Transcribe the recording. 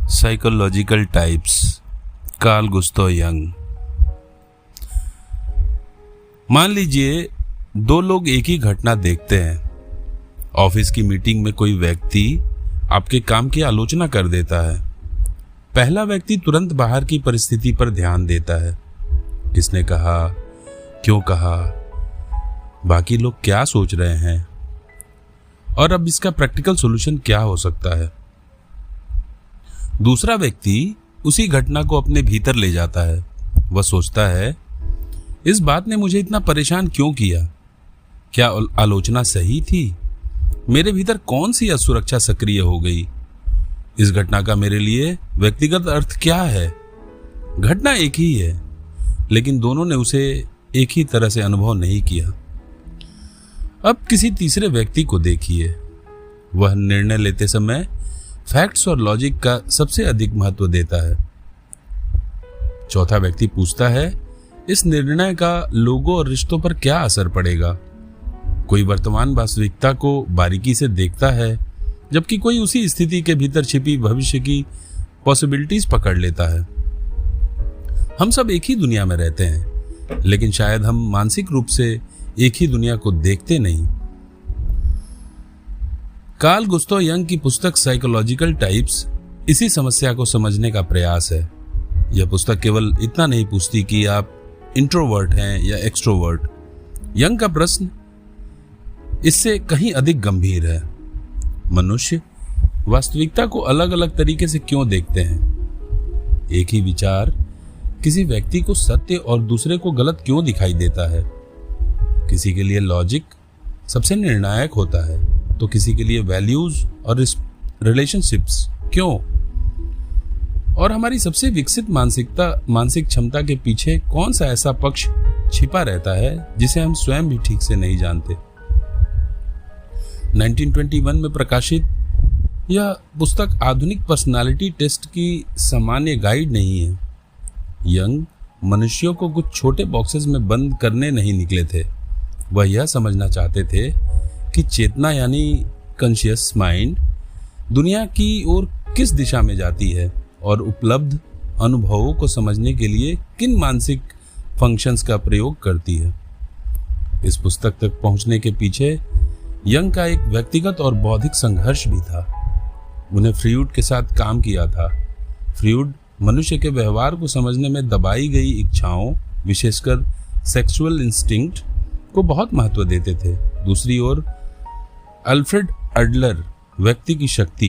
Psychological types, Carl Gustav Jung. मान लीजिए दो लोग एक ही घटना देखते हैं। ऑफिस की मीटिंग में कोई व्यक्ति आपके काम की आलोचना कर देता है। पहला व्यक्ति तुरंत बाहर की परिस्थिति पर ध्यान देता है। किसने कहा, क्यों कहा, बाकी लोग क्या सोच रहे हैं और अब इसका प्रैक्टिकल सॉल्यूशन क्या हो सकता है। दूसरा व्यक्ति उसी घटना को अपने भीतर ले जाता है। वह सोचता है, इस बात ने मुझे इतना परेशान क्यों किया? क्या आलोचना सही थी? मेरे भीतर कौन सी असुरक्षा सक्रिय हो गई? इस घटना का मेरे लिए व्यक्तिगत अर्थ क्या है? घटना एक ही है, लेकिन दोनों ने उसे एक ही तरह से अनुभव नहीं किया। अब किसी तीसरे व्यक्ति को देखिए। वह निर्णय लेते समय फैक्ट्स और लॉजिक का सबसे अधिक महत्व देता है। चौथा व्यक्ति पूछता है, इस निर्णय का लोगों और रिश्तों पर क्या असर पड़ेगा? कोई वर्तमान वास्तविकता को बारीकी से देखता है, जबकि कोई उसी स्थिति के भीतर छिपी भविष्य की पॉसिबिलिटीज पकड़ लेता है। हम सब एक ही दुनिया में रहते हैं, लेकिन शायद हम मानसिक रूप से एक ही दुनिया को देखते नहीं। कार्ल गुस्ताव यंग की पुस्तक साइकोलॉजिकल टाइप्स इसी समस्या को समझने का प्रयास है। यह पुस्तक केवल इतना नहीं पूछती कि आप इंट्रोवर्ट हैं या एक्सट्रोवर्ट। यंग का प्रश्न इससे कहीं अधिक गंभीर है। मनुष्य वास्तविकता को अलग अलग तरीके से क्यों देखते हैं? एक ही विचार किसी व्यक्ति को सत्य और दूसरे को गलत क्यों दिखाई देता है? किसी के लिए लॉजिक सबसे निर्णायक होता है, तो किसी के लिए वैल्यूज और रिलेशनशिप्स क्यों? और हमारी सबसे विकसित मानसिक क्षमता के पीछे कौन सा ऐसा पक्ष छिपा रहता है जिसे हम स्वयं भी ठीक से नहीं जानते? 1921 में प्रकाशित यह पुस्तक आधुनिक पर्सनालिटी टेस्ट की सामान्य गाइड नहीं है। यंग मनुष्यों को कुछ छोटे बॉक्सेस में बंद करने नहीं निकले थे। वह यह समझना चाहते थे कि चेतना यानी कॉन्शियस माइंड दुनिया की ओर किस दिशा में जाती है और उपलब्ध अनुभवों को समझने के लिए किन मानसिक फंक्शंस का प्रयोग करती है। इस पुस्तक तक पहुंचने के पीछे यंग का एक व्यक्तिगत और बौद्धिक संघर्ष भी था। उन्हें फ्रीउड के साथ काम किया था। फ्रीउड मनुष्य के व्यवहार को समझने में दबाई गई इच्छाओं, विशेषकर सेक्सुअल इंस्टिंक्ट को बहुत महत्व देते थे। दूसरी ओर अल्फ्रेड एडलर व्यक्ति की शक्ति